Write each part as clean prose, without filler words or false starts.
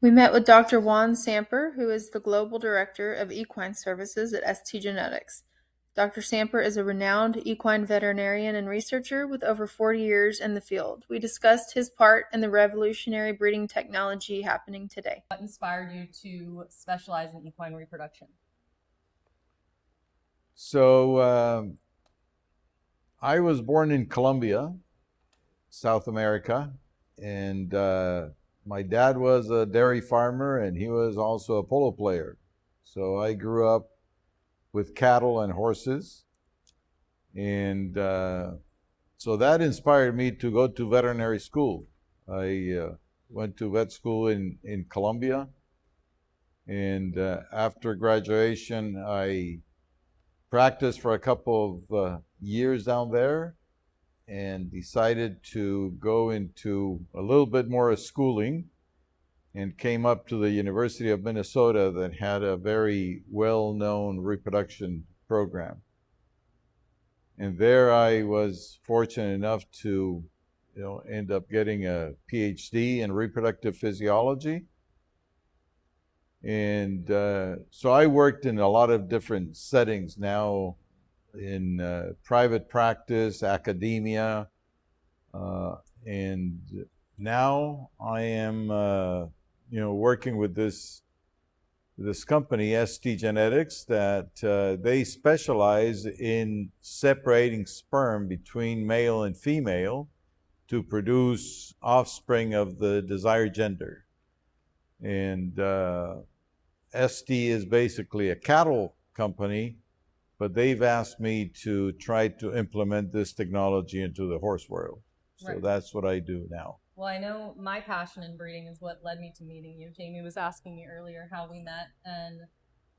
We met with Dr. Juan Samper, who is the Global Director of Equine Services at ST Genetics. Dr. Samper is a renowned equine veterinarian and researcher with over 40 years in the field. We discussed his part in the revolutionary breeding technology happening today. What inspired you to specialize in equine reproduction? So I was born in Colombia, South America, and my dad was a dairy farmer and he was also a polo player. So I grew up with cattle and horses, and so that inspired me to go to veterinary school. I went to vet school in Colombia, and after graduation, I practiced for a couple of years down there and decided to go into a little bit more of schooling, and came up to the University of Minnesota that had a very well-known reproduction program. And there I was fortunate enough to end up getting a PhD in reproductive physiology. And so I worked in a lot of different settings now, in private practice, academia, and now I am working with this company, ST Genetics, that they specialize in separating sperm between male and female to produce offspring of the desired gender. And ST is basically a cattle company, but they've asked me to try to implement this technology into the horse world. So Right. That's what I do now. Well, I know my passion in breeding is what led me to meeting you. Jamie was asking me earlier how we met, and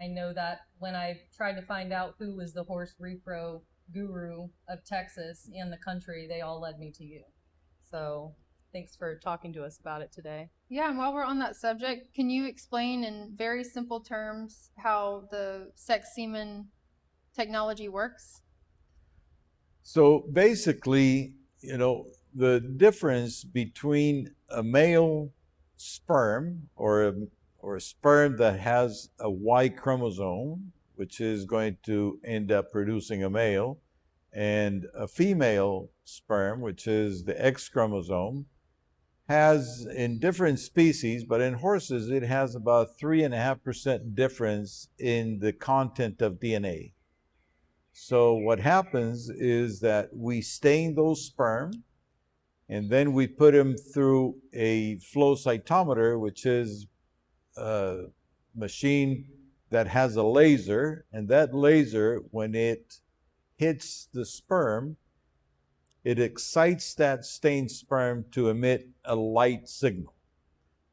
I know that when I tried to find out who was the horse repro guru of Texas and the country, they all led me to you. So thanks for talking to us about it today. Yeah, and while we're on that subject, can you explain in very simple terms how the sex semen technology works? So basically, the difference between a male sperm or a sperm that has a Y chromosome, which is going to end up producing a male, and a female sperm, which is the X chromosome, has in different species, but in horses, it has about 3.5% difference in the content of DNA. So what happens is that we stain those sperm, and then we put them through a flow cytometer, which is a machine that has a laser, and that laser, when it hits the sperm, it excites that stained sperm to emit a light signal.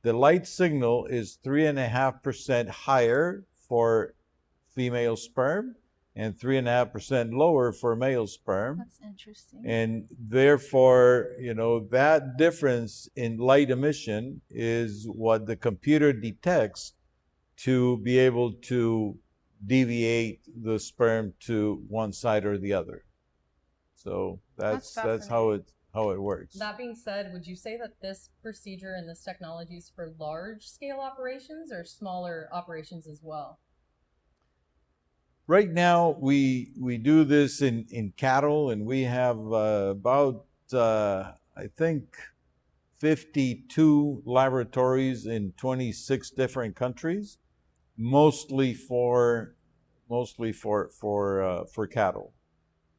The light signal is 3.5% higher for female sperm and 3.5% lower for male sperm. That's interesting. And therefore, that difference in light emission is what the computer detects to be able to deviate the sperm to one side or the other. So that's how it works. That being said, would you say that this procedure and this technology is for large scale operations or smaller operations as well? Right now, we do this in cattle, and we have about, I think, 52 laboratories in 26 different countries, mostly for cattle.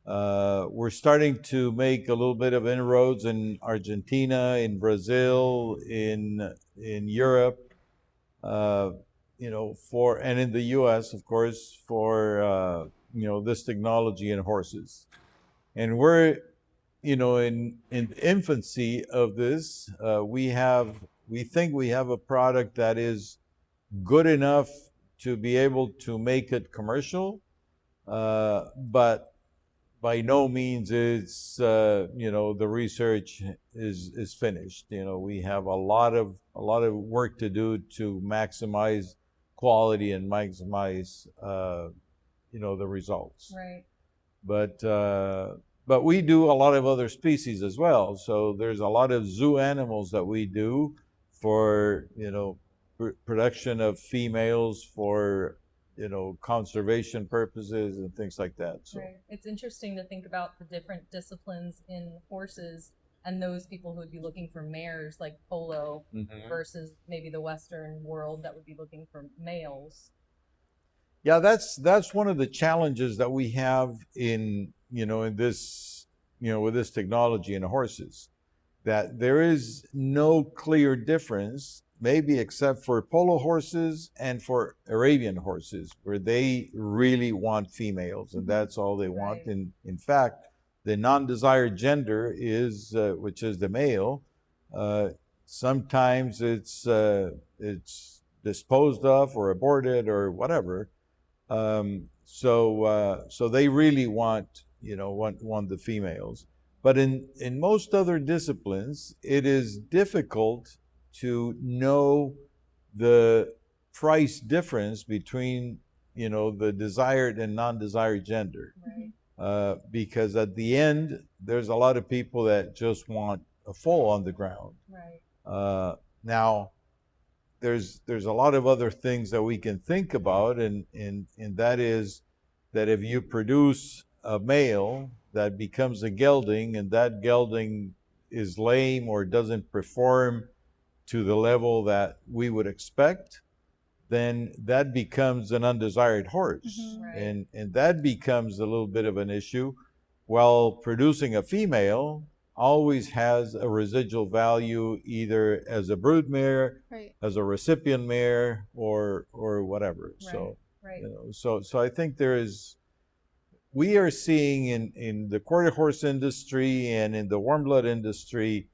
We're starting to make a little bit of inroads in Argentina, in Brazil, in Europe, and in the U.S., of course, for this technology in horses. And we're in the infancy of this. We think we have a product that is good enough to be able to make it commercial, but by no means it's the research is finished. We have a lot of work to do to maximize quality and maximize the results. Right. But we do a lot of other species as well. So there's a lot of zoo animals that we do for production of females for, conservation purposes and things like that. So Right. It's interesting to think about the different disciplines in horses and those people who would be looking for mares like polo versus maybe the Western world that would be looking for males. yeah, that's one of the challenges that we have in this, with this technology in horses, that there is no clear difference, maybe except for polo horses and for Arabian horses, where they really want females, and that's all they want. Right. And in fact, the non-desired gender is, which is the male. Sometimes it's disposed of or aborted or whatever. So they really want the females. But in most other disciplines, it is difficult to know the price difference between, the desired and non-desired gender. Right. Because at the end, there's a lot of people that just want a foal on the ground. Right. Now, there's a lot of other things that we can think about, and that is that if you produce a male that becomes a gelding, and that gelding is lame or doesn't perform to the level that we would expect, then that becomes an undesired horse. Right. And that becomes a little bit of an issue. While producing a female always has a residual value, either as a brood mare, Right. as a recipient mare, or whatever. Right. So Right. so I think we are seeing in the quarter horse industry and in the warm blood industry,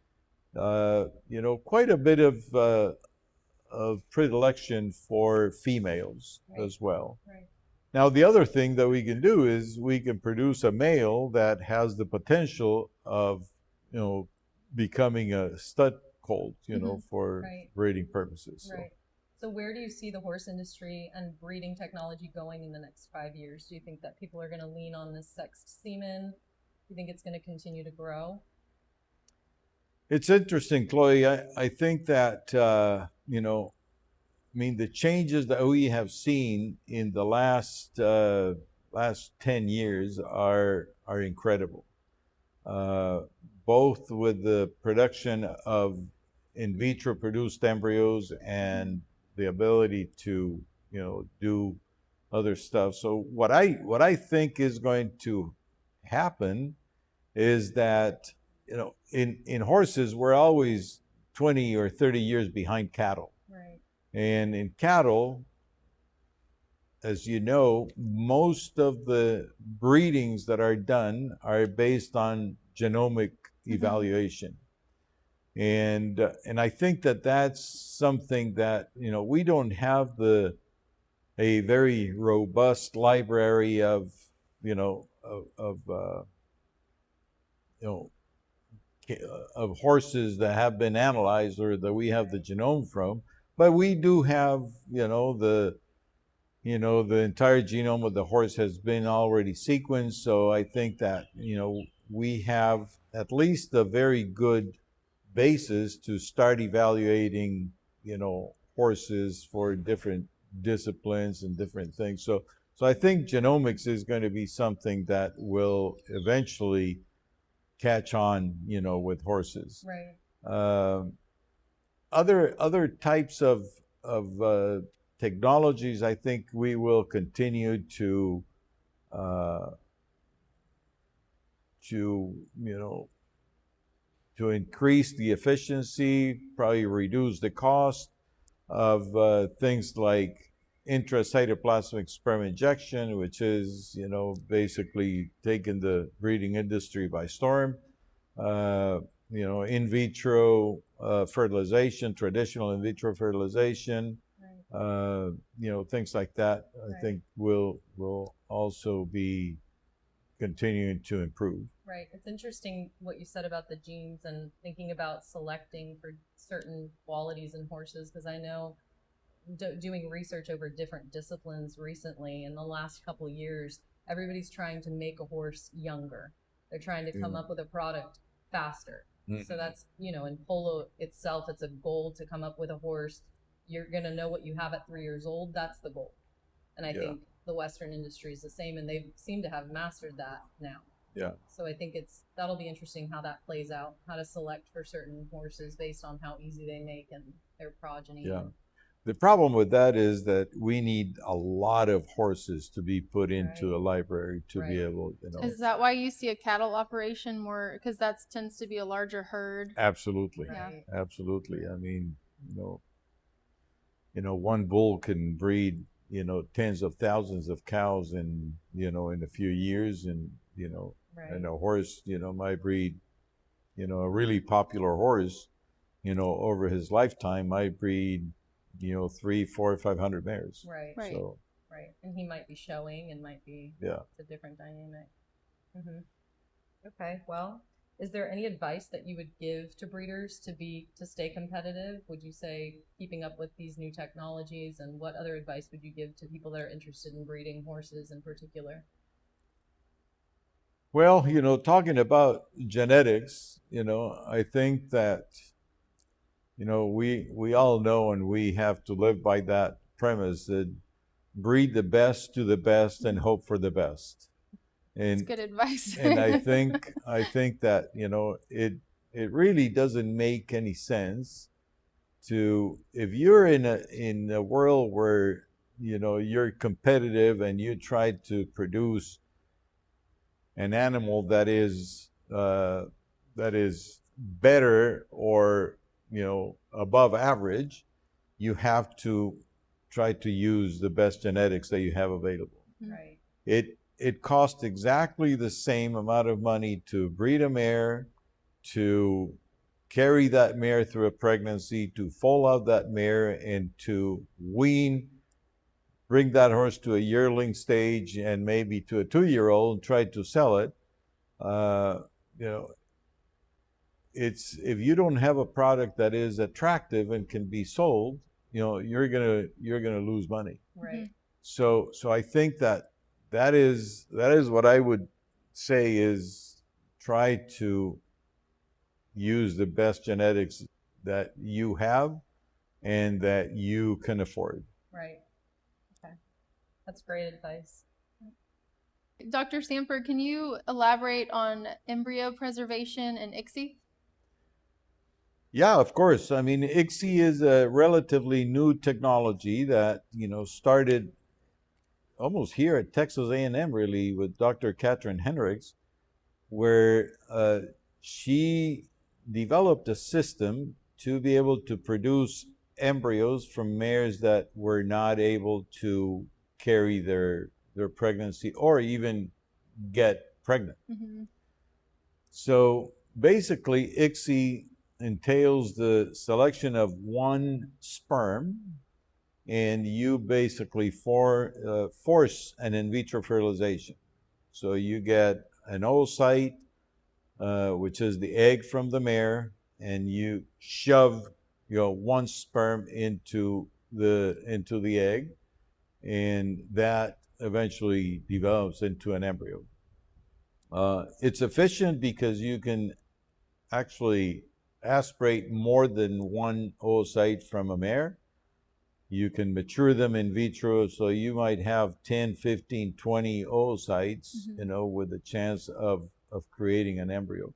quite a bit of predilection for females Right. as well. Right. Now, the other thing that we can do is we can produce a male that has the potential of, becoming a stud colt, for Right. breeding purposes. So. Right. So where do you see the horse industry and breeding technology going in the next 5 years? Do you think that people are going to lean on this sexed semen? Do you think it's going to continue to grow? It's interesting, Chloe. I think that, the changes that we have seen in the last 10 years are incredible. Both with the production of in vitro produced embryos and the ability to, do other stuff. So what I think is going to happen is that, in horses, we're always 20 or 30 years behind cattle. Right. And in cattle, as you know, most of the breedings that are done are based on genomic evaluation. And I think that that's something that, we don't have a very robust library of, of horses that have been analyzed or that we have the genome from, but we do have, the entire genome of the horse has been already sequenced. So I think that, we have at least a very good basis to start evaluating, horses for different disciplines and different things. So I think genomics is going to be something that will eventually catch on, with horses. Right. Other types of technologies, I think we will continue to increase the efficiency, probably reduce the cost of things like intracytoplasmic sperm injection, which is, basically taking the breeding industry by storm. In vitro fertilization, traditional in vitro fertilization, Right. Things like that. I Right. think will also be continuing to improve. Right. It's interesting what you said about the genes and thinking about selecting for certain qualities in horses, because I know doing research over different disciplines recently in the last couple of years, everybody's trying to make a horse younger. They're trying to come up with a product faster. So that's, in polo itself, it's a goal to come up with a horse you're going to know what you have at 3 years old. That's the goal. And I Yeah. think the Western industry is the same, and they seem to have mastered that now. Yeah. So I think that'll be interesting how that plays out, how to select for certain horses based on how easy they make and their progeny. Yeah. The problem with that is that we need a lot of horses to be put into Right. a library to be Right. able, you know. Is that why you see a cattle operation more? Because that tends to be a larger herd. Absolutely. Right. Absolutely. I mean, one bull can breed, tens of thousands of cows in a few years, and Right. and a horse, might breed, a really popular horse, over his lifetime might breed, 300, 400, 500 mares. Right. Right. So Right. And he might be showing and might be, yeah. it's a different dynamic. Okay. Well, is there any advice that you would give to breeders to stay competitive? Would you say keeping up with these new technologies, and what other advice would you give to people that are interested in breeding horses in particular? Well, talking about genetics, I think that, we all know, and we have to live by that premise, that breed the best to the best and hope for the best. That's good advice. And I think that, it really doesn't make any sense if you're in a world where, you're competitive and you try to produce an animal that is better or above average, you have to try to use the best genetics that you have available. Right. It costs exactly the same amount of money to breed a mare, to carry that mare through a pregnancy, to foal out that mare, and to bring that horse to a yearling stage and maybe to a 2-year-old and try to sell it. It's, if you don't have a product that is attractive and can be sold, you're gonna lose money. Right. So I think that is what I would say is try to use the best genetics that you have and that you can afford. Right. Okay. That's great advice. Dr. Samper, can you elaborate on embryo preservation and ICSI? Yeah, of course. I mean, ICSI is a relatively new technology that, started almost here at Texas A&M, really, with Dr. Catherine Hendricks, where she developed a system to be able to produce embryos from mares that were not able to carry their pregnancy or even get pregnant. So basically, ICSI entails the selection of one sperm, and you basically force an in vitro fertilization. So you get an oocyte, which is the egg from the mare, and you shove one sperm into the egg, and that eventually develops into an embryo. It's efficient because you can actually aspirate more than one oocyte from a mare. You can mature them in vitro, so you might have 10, 15, 20 oocytes, with a chance of creating an embryo.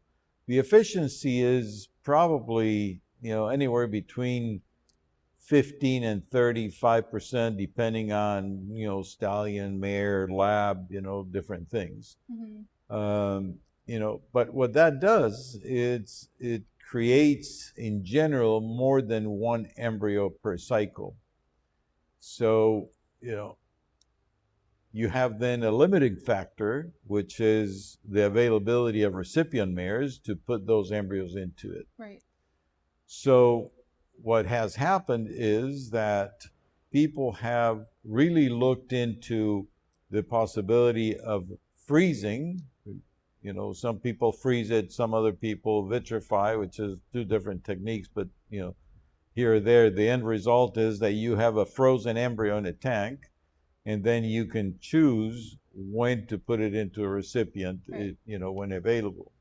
The efficiency is probably, anywhere between 15 and 35%, depending on, stallion, mare, lab, different things. But what that does is it creates, in general, more than one embryo per cycle. So, you have then a limiting factor, which is the availability of recipient mares to put those embryos into it. Right. So what has happened is that people have really looked into the possibility of freezing. Some people freeze it, some other people vitrify, which is two different techniques, but here or there, the end result is that you have a frozen embryo in a tank, and then you can choose when to put it into a recipient, right, when available.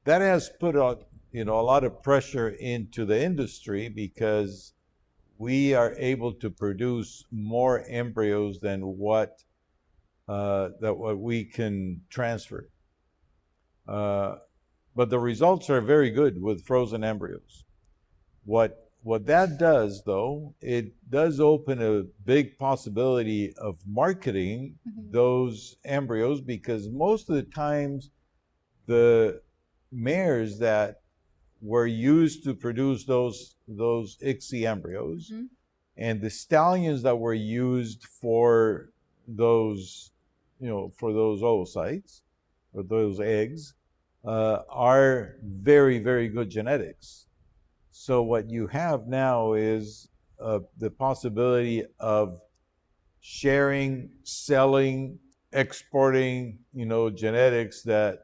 That has put a lot of pressure into the industry, because we are able to produce more embryos than what we can transfer. But the results are very good with frozen embryos. What that does, though, it does open a big possibility of marketing those embryos, because most of the times the mares that were used to produce those ICSI embryos and the stallions that were used for those, for those oocytes or those eggs, are very, very good genetics. So what you have now is the possibility of sharing, selling, exporting, genetics that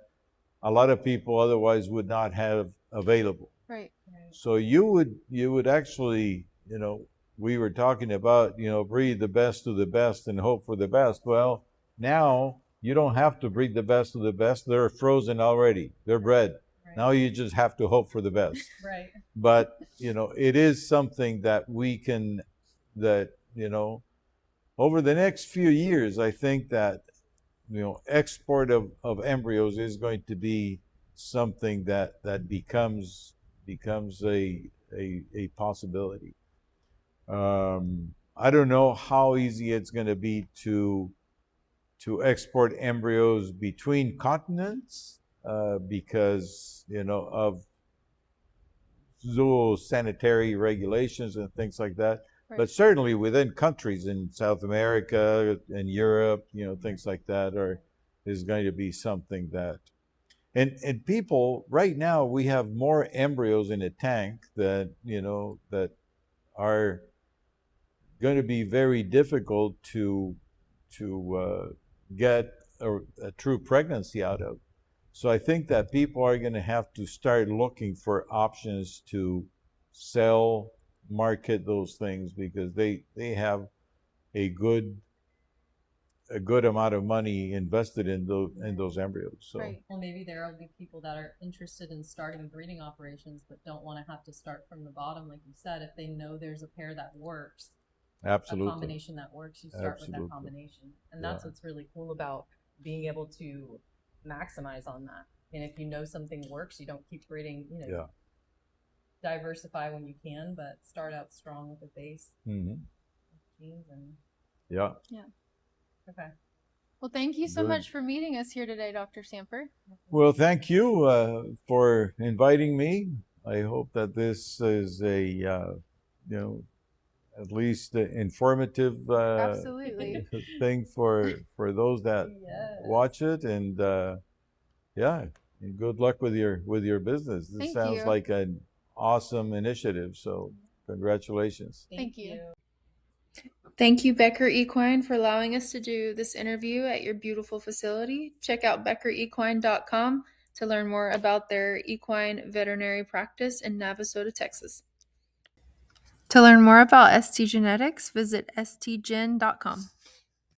a lot of people otherwise would not have available. Right. So you would actually, we were talking about, breed the best of the best and hope for the best. Well, now you don't have to breed the best of the best. They're frozen already. They're bred. Right. Now you just have to hope for the best. Right. But, it is something that we can, over the next few years, I think that, export of embryos is going to be something that becomes a possibility. I don't know how easy it's going to be to export embryos between continents, because of zoosanitary regulations and things like that. Right. But certainly within countries in South America and Europe, things like that is going to be something that, and people right now, we have more embryos in a tank that that are going to be very difficult to get a true pregnancy out of. So I think that people are going to have to start looking for options to sell, market those things, because they have a good amount of money invested in those embryos. So. Right. Well, maybe there will be people that are interested in starting breeding operations but don't want to have to start from the bottom, like you said. If they know there's a pair that works, absolutely, a combination that works, you start with that combination, and that's what's really cool about being able to maximize on that. And if you know something works, you don't keep breeding, diversify when you can, but start out strong with a base. Genes and yeah. Okay. Well, thank you so much for meeting us here today, Dr. Samper. Well, thank you for inviting me. I hope that this is a at least informative absolutely thing for those that watch it, and and good luck with your business. This sounds like an awesome initiative, so congratulations. Thank you. Thank you, Becker Equine, for allowing us to do this interview at your beautiful facility. Check out beckerequine.com to learn more about their equine veterinary practice in Navasota, Texas. To learn more about ST Genetics, visit stgen.com.